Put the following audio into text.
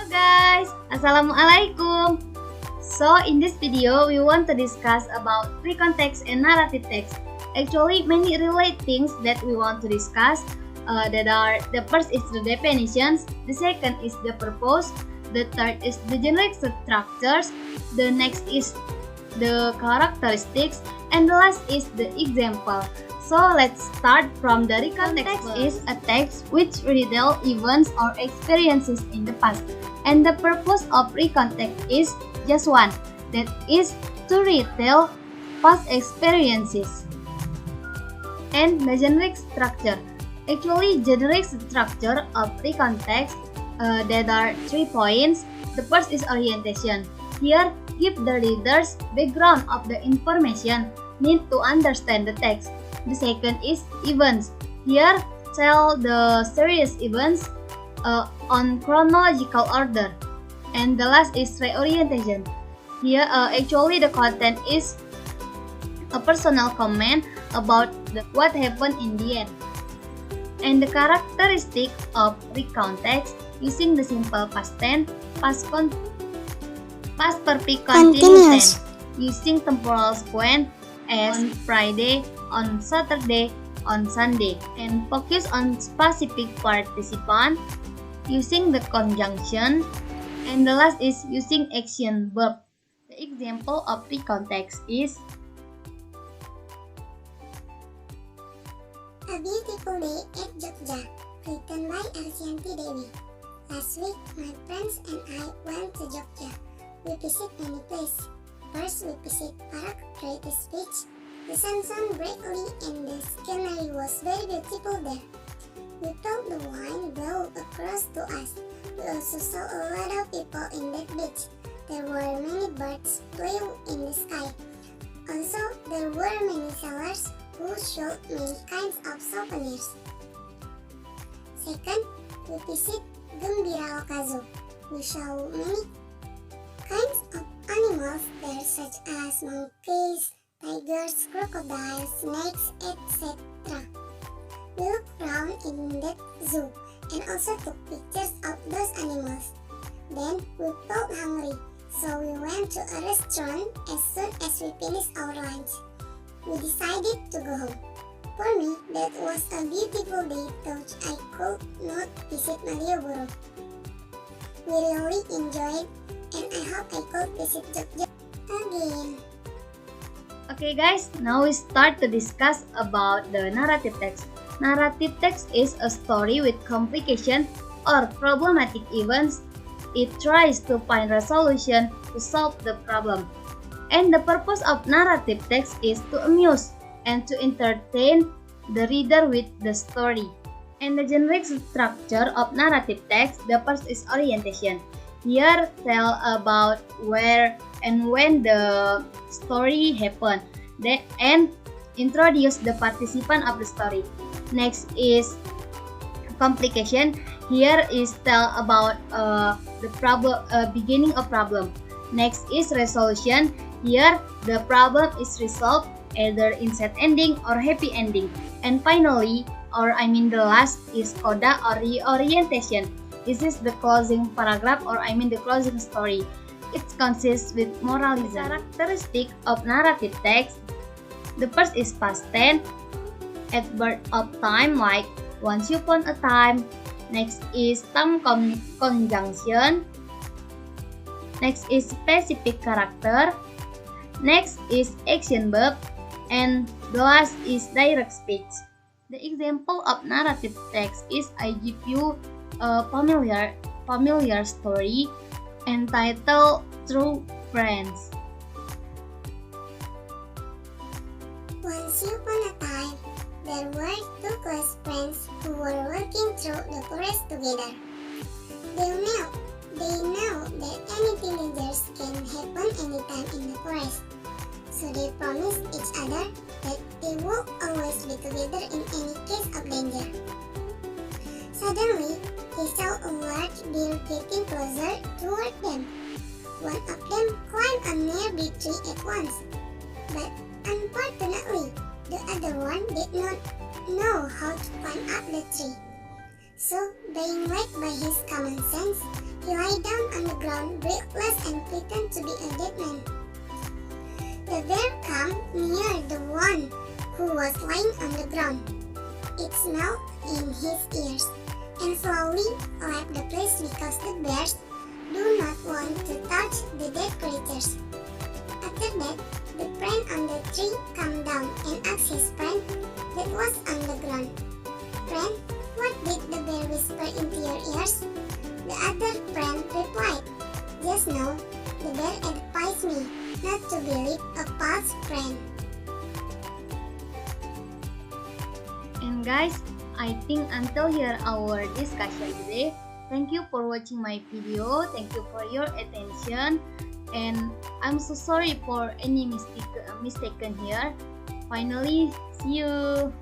Hello guys, Assalamualaikum. So in this video, we want to discuss about recount text and narrative text. Actually, many related things that we want to discuss. That are the first is the definitions, the second is the purpose, the third is the generic structures, the next is the characteristics, and the last is the example. So let's start from the recount text. Is a text which retell events or experiences in the past, and the purpose of recount text is just one, that is to retell past experiences. And the generic structure. Actually, generic structure of recount text that are 3 points. The first is orientation. Here, give the readers background of the information need to understand the text. The second is events. Here, tell the serious events on chronological order. And the last is reorientation. Here, actually the content is a personal comment about what happened in the end. And the characteristic of recount text using the simple past tense, past perfect continuous tense, using temporal sequence as on Friday, on Saturday, on Sunday, and focus on specific participant using the conjunction. And the last is using action verb. The example of recount text is A Beautiful Day at Jogja, written by Arsyanti Dewi. Last week, my friends and I went to Jogja. We visit many places. First, we visit Park, Creative Beach. The sun shone brightly and the scenery was very beautiful there. We felt the wind blow across to us. We also saw a lot of people in that beach. There were many birds flying in the sky. Also, there were many sellers who showed many kinds of souvenirs. Second, we visit Gembira Okazu. We saw many kinds of animals there, such as monkeys, tigers, crocodiles, snakes, etc. We looked around in that zoo and also took pictures of those animals. Then we felt hungry, so we went to a restaurant as soon as we finished our lunch. We decided to go home. For me, that was a beautiful day, though I could not visit Malioboro. We really enjoyed, and I hope I could visit Jogja again. okay guys, now we start to discuss about the narrative text. Narrative text is a story with complication or problematic events. It tries to find resolution to solve the problem. And the purpose of narrative text is to amuse and to entertain the reader with the story. And the generic structure of narrative text, the first is orientation. Here tell about where and when the story happened, and introduce the participant of the story. Next is complication. Here is tell about the problem, beginning of problem. Next is resolution. Here the problem is resolved either in sad ending or happy ending. And finally, the last is coda or reorientation. This is the closing paragraph, or the closing story. It consists with moralism. Characteristic of narrative text. The first is past tense, at birth of time, like once upon a time. Next is time conjunction. Next is specific character. Next is action verb. And the last is direct speech. The example of narrative text is I give you a familiar story entitled True Friends. Once upon a time, there were two close friends who were working through the forest together. They know that anything dangerous can happen anytime in the forest. So they promised each other that they would always be together in any case of danger. Suddenly, they saw a large deer getting closer toward them. One of them climbed a nearby tree at once, but unfortunately, the other one did not know how to climb up the tree. So, being led by his common sense, he lay down on the ground breathless and pretended to be a dead man. The bear came near the one who was lying on the ground. It smelled in his ears and slowly left the place because the bears do not want to touch the dead creatures. After that, the friend on the tree came down and asked his friend that was on the ground, "Friend, what did the bear whisper into your ears?" The other friend replied, "Just now, the bear advised me not to believe a false friend." And guys, I think until here our discussion today. Thank you for watching my video. Thank you for your attention. And I'm so sorry for any mistaken here. Finally, see you.